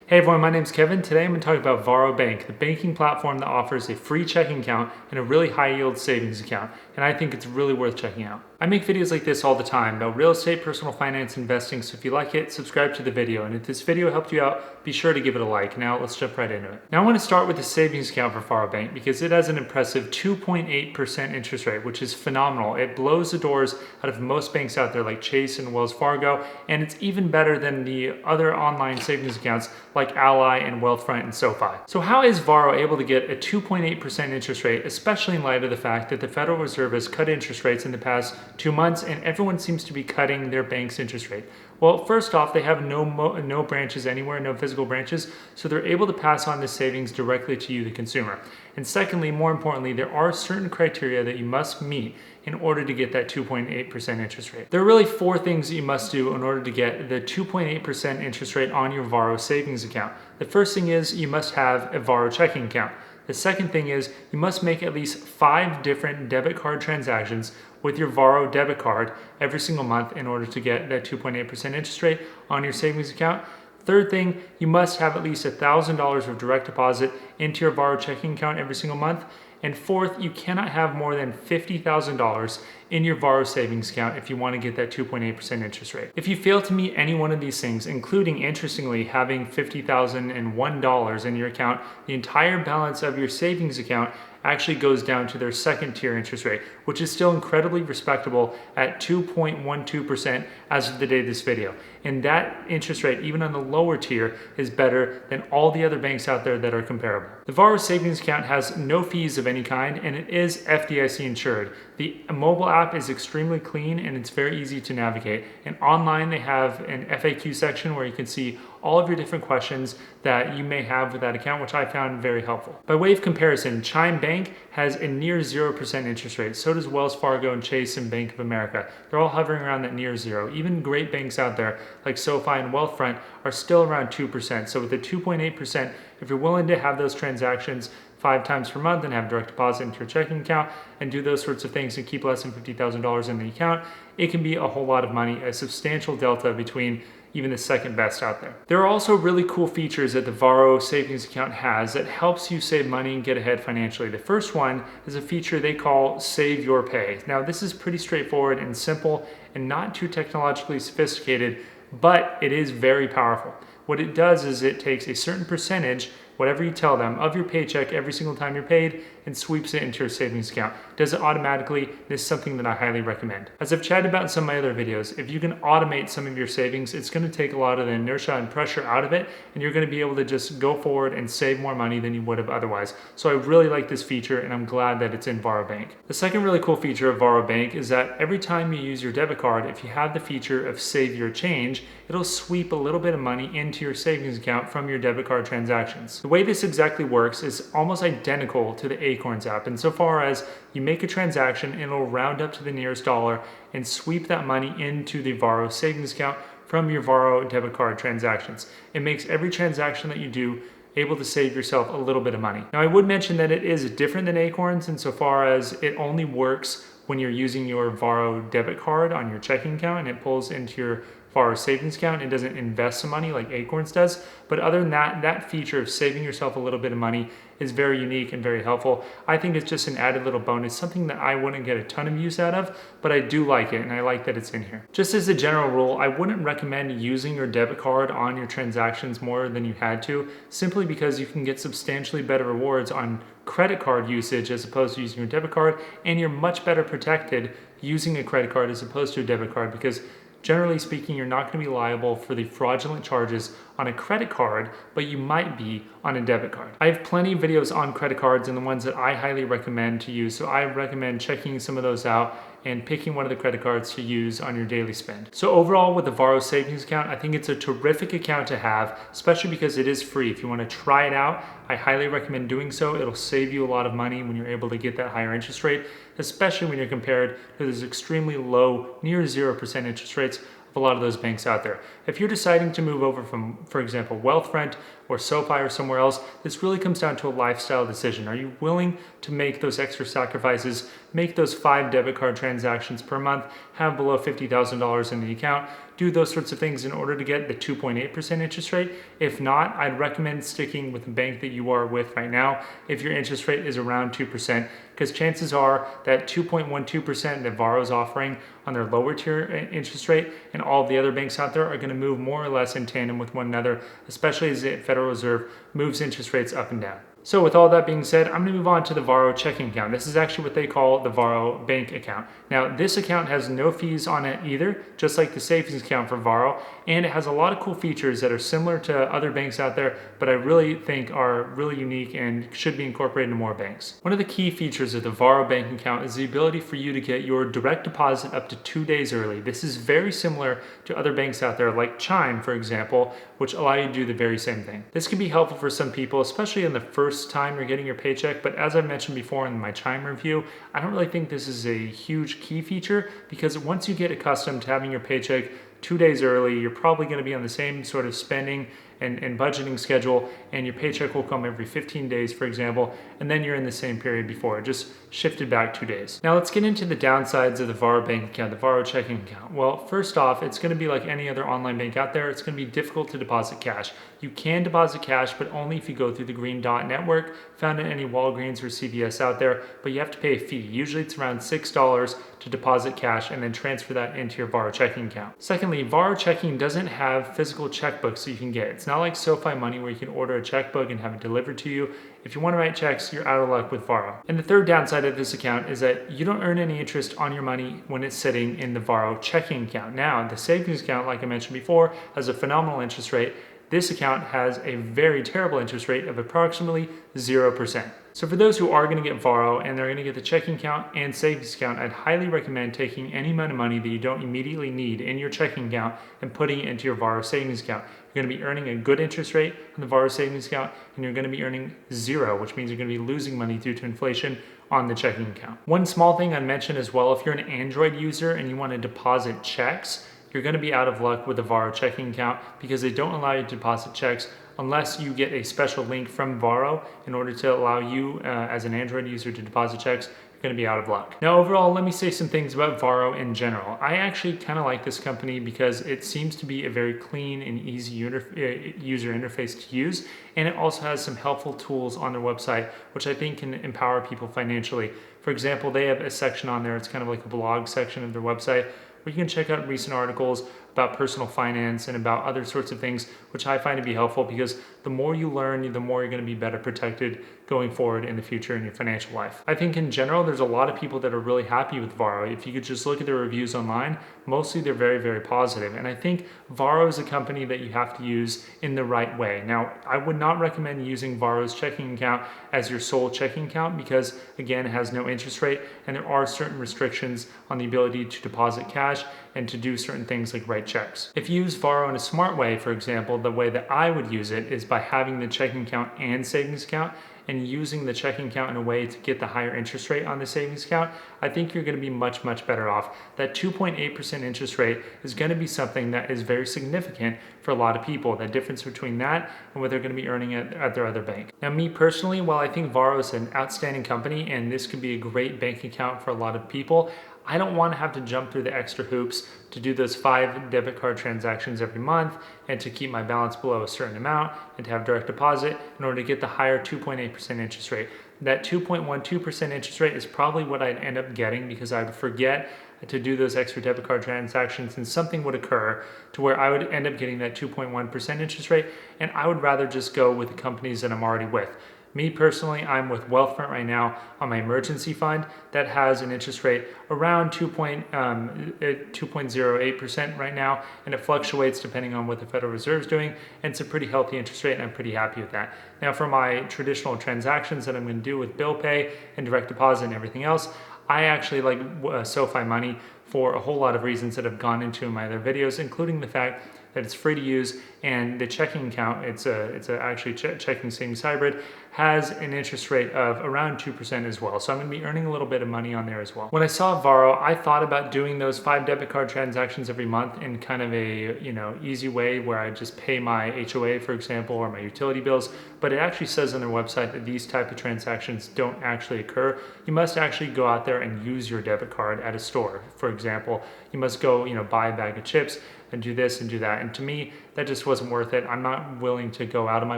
Hey everyone, my name's Kevin. Today I'm going to talk about Varo Bank, the banking platform that offers a free checking account and a really high yield savings account, and I think it's really worth checking out. I make videos like this all the time about real estate, personal finance, investing, so if you like it, subscribe to the video, and if this video helped you out, be sure to give it a like. Now let's jump right into it. Now I want to start with the savings account for Varo Bank because it has an impressive 2.8% interest rate, which is phenomenal. It blows the doors out of most banks out there like Chase and Wells Fargo, and it's even better than the other online savings accounts like Ally and Wealthfront and SoFi. So how is Varo able to get a 2.8% interest rate, especially in light of the fact that the Federal Reserve has cut interest rates in the past 2 months and everyone seems to be cutting their bank's interest rate? Well, first off, they have no branches anywhere, no physical branches, so they're able to pass on the savings directly to you, the consumer. And secondly, more importantly, there are certain criteria that you must meet in order to get that 2.8% interest rate. There are really 4 things that you must do in order to get the 2.8% interest rate on your Varo savings account. The first thing is you must have a Varo checking account. The second thing is you must make at least 5 different debit card transactions with your Varo debit card every single month in order to get that 2.8% interest rate on your savings account. Third thing, you must have at least $1,000 of direct deposit into your Varo checking account every single month. And fourth, you cannot have more than $50,000 in your Varo savings account if you want to get that 2.8% interest rate. If you fail to meet any one of these things, including interestingly having $50,001 in your account, the entire balance of your savings account actually goes down to their second tier interest rate, which is still incredibly respectable at 2.12% as of the day of this video. And that interest rate, even on the lower tier, is better than all the other banks out there that are comparable. The Varo savings account has no fees of any kind, and it is FDIC insured. The mobile app is extremely clean and it's very easy to navigate. And online they have an FAQ section where you can see all of your different questions that you may have with that account, which I found very helpful. By way of comparison, Chime Bank has a near 0% interest rate. So does Wells Fargo and Chase and Bank of America. They're all hovering around that near zero. Even great banks out there like SoFi and Wealthfront are still around 2%. So with the 2.8%, if you're willing to have those transactions 5 times per month and have direct deposit into your checking account and do those sorts of things and keep less than $50,000 in the account, it can be a whole lot of money, a substantial delta between even the second best out there. There are also really cool features that the Varo savings account has that helps you save money and get ahead financially. The first one is a feature they call Save Your Pay. Now this is pretty straightforward and simple and not too technologically sophisticated, but it is very powerful. What it does is it takes a certain percentage, whatever you tell them, of your paycheck every single time you're paid and sweeps it into your savings account. Does it automatically. This is something that I highly recommend. As I've chatted about in some of my other videos, if you can automate some of your savings, it's going to take a lot of the inertia and pressure out of it, and you're going to be able to just go forward and save more money than you would have otherwise. So I really like this feature and I'm glad that it's in Varo Bank. The second really cool feature of Varo Bank is that every time you use your debit card, if you have the feature of Save Your Change, it'll sweep a little bit of money into your savings account from your debit card transactions. The way this exactly works is almost identical to the Acorns app insofar as you make a transaction and it'll round up to the nearest dollar and sweep that money into the Varo savings account from your Varo debit card transactions. It makes every transaction that you do able to save yourself a little bit of money. Now I would mention that it is different than Acorns insofar as it only works when you're using your Varo debit card on your checking account and it pulls into your Varo savings account. It doesn't invest some money like Acorns does. But other than that, that feature of saving yourself a little bit of money is very unique and very helpful. I think it's just an added little bonus, something that I wouldn't get a ton of use out of, but I do like it and I like that it's in here. Just as a general rule, I wouldn't recommend using your debit card on your transactions more than you had to, simply because you can get substantially better rewards on credit card usage as opposed to using your debit card, and you're much better protected using a credit card as opposed to a debit card because generally speaking, you're not going to be liable for the fraudulent charges on a credit card, but you might be on a debit card. I have plenty of videos on credit cards and the ones that I highly recommend to use, so I recommend checking some of those out and picking one of the credit cards to use on your daily spend. So overall with the Varo savings account, I think it's a terrific account to have, especially because it is free. If you want to try it out, I highly recommend doing so. It'll save you a lot of money when you're able to get that higher interest rate, especially when you're compared to those extremely low, near 0% interest rates a lot of those banks out there. If you're deciding to move over from, for example, Wealthfront or SoFi or somewhere else, this really comes down to a lifestyle decision. Are you willing to make those extra sacrifices, make those 5 debit card transactions per month, have below $50,000 in the account do those sorts of things in order to get the 2.8% interest rate. If not, I'd recommend sticking with the bank that you are with right now if your interest rate is around 2%, because chances are that 2.12% that Varo is offering on their lower tier interest rate and all of the other banks out there are going to move more or less in tandem with one another, especially as the Federal Reserve moves interest rates up and down. So with all that being said, I'm going to move on to the Varo checking account. This is actually what they call the Varo Bank account. Now, this account has no fees on it either, just like the savings account for Varo, and it has a lot of cool features that are similar to other banks out there, but I really think are really unique and should be incorporated into more banks. One of the key features of the Varo Bank account is the ability for you to get your direct deposit up to 2 days early. This is very similar to other banks out there like Chime, for example, which allow you to do the very same thing. This can be helpful for some people, especially in the first time you're getting your paycheck, but as I mentioned before in my Chime review, I don't really think this is a huge key feature, because once you get accustomed to having your paycheck 2 days early, you're probably going to be on the same sort of spending and budgeting schedule, and your paycheck will come every 15 days, for example, and then you're in the same period before. It just shifted back 2 days. Now let's get into the downsides of the Varo Bank account, the Varo checking account. Well, first off, it's going to be like any other online bank out there. It's going to be difficult to deposit cash. You can deposit cash, but only if you go through the Green Dot network, found in any Walgreens or CVS out there, but you have to pay a fee. Usually it's around $6 to deposit cash and then transfer that into your Varo checking account. Secondly, Varo checking doesn't have physical checkbooks that you can get. It's not like SoFi Money where you can order a checkbook and have it delivered to you. If you want to write checks, you're out of luck with Varo. And the third downside of this account is that you don't earn any interest on your money when it's sitting in the Varo checking account. Now, the savings account, like I mentioned before, has a phenomenal interest rate. This account has a very terrible interest rate of approximately 0%. So for those who are going to get Varo and they're going to get the checking account and savings account, I'd highly recommend taking any amount of money that you don't immediately need in your checking account and putting it into your Varo savings account. You're going to be earning a good interest rate on the Varo savings account, and you're going to be earning 0, which means you're going to be losing money due to inflation on the checking account. One small thing I'd mention as well, if you're an Android user and you want to deposit checks, you're going to be out of luck with the Varo checking account, because they don't allow you to deposit checks unless you get a special link from Varo in order to allow you as an Android user to deposit checks. You're going to be out of luck. Now overall, let me say some things about Varo in general. I actually kind of like this company because it seems to be a very clean and easy user interface to use, and it also has some helpful tools on their website which I think can empower people financially. For example, they have a section on there, it's kind of like a blog section of their website, where you can check out recent articles about personal finance and about other sorts of things, which I find to be helpful, because the more you learn, the more you're going to be better protected going forward in the future in your financial life. I think in general, there's a lot of people that are really happy with Varo. If you could just look at their reviews online, mostly they're very, very positive. And I think Varo is a company that you have to use in the right way. Now, I would not recommend using Varo's checking account as your sole checking account, because again, it has no interest rate and there are certain restrictions on the ability to deposit cash and to do certain things like write checks. If you use Varo in a smart way, for example, the way that I would use it is by having the checking account and savings account, and using the checking account in a way to get the higher interest rate on the savings account, I think you're going to be much, much better off. That 2.8% interest rate is going to be something that is very significant for a lot of people, the difference between that and what they're going to be earning at their other bank. Now, me personally, while I think Varo is an outstanding company and this could be a great bank account for a lot of people, I don't want to have to jump through the extra hoops to do those 5 debit card transactions every month and to keep my balance below a certain amount and to have direct deposit in order to get the higher 2.8% interest rate. That 2.12% interest rate is probably what I'd end up getting, because I would forget to do those extra debit card transactions and something would occur to where I would end up getting that 2.1% interest rate, and I would rather just go with the companies that I'm already with. Me personally, I'm with Wealthfront right now on my emergency fund that has an interest rate around 2.08% right now, and it fluctuates depending on what the Federal Reserve is doing, and it's a pretty healthy interest rate and I'm pretty happy with that. Now for my traditional transactions that I'm going to do with bill pay and direct deposit and everything else, I actually like SoFi Money for a whole lot of reasons that have gone into my other videos, including the fact that it's free to use, and the checking account, it's actually checking savings hybrid, has an interest rate of around 2% as well. So I'm going to be earning a little bit of money on there as well. When I saw Varo, I thought about doing those 5 debit card transactions every month in kind of a easy way where I just pay my HOA, for example, or my utility bills. But it actually says on their website that these type of transactions don't actually occur. You must actually go out there and use your debit card at a store. For example, you must go buy a bag of chips, and do this and do that. And to me, that just wasn't worth it. I'm not willing to go out of my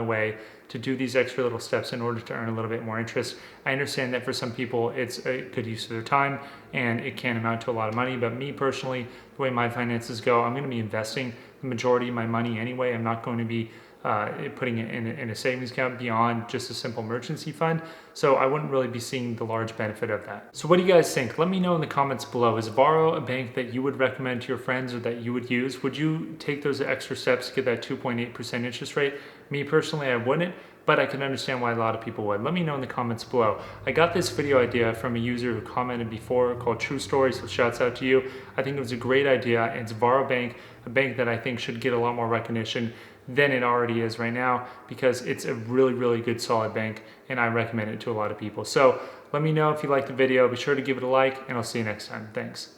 way to do these extra little steps in order to earn a little bit more interest. I understand that for some people, it's a good use of their time and it can amount to a lot of money. But me personally, the way my finances go, I'm going to be investing the majority of my money anyway. I'm not going to be putting it in a savings account beyond just a simple emergency fund. So I wouldn't really be seeing the large benefit of that. So what do you guys think? Let me know in the comments below. Is Varo a bank that you would recommend to your friends or that you would use? Would you take those extra steps to get that 2.8% interest rate? Me personally, I wouldn't, but I can understand why a lot of people would. Let me know in the comments below. I got this video idea from a user who commented before called True Story, so shouts out to you. I think it was a great idea. It's Varo Bank, a bank that I think should get a lot more recognition than it already is right now, because it's a really, really good solid bank and I recommend it to a lot of people. So let me know if you liked the video. Be sure to give it a like and I'll see you next time. Thanks.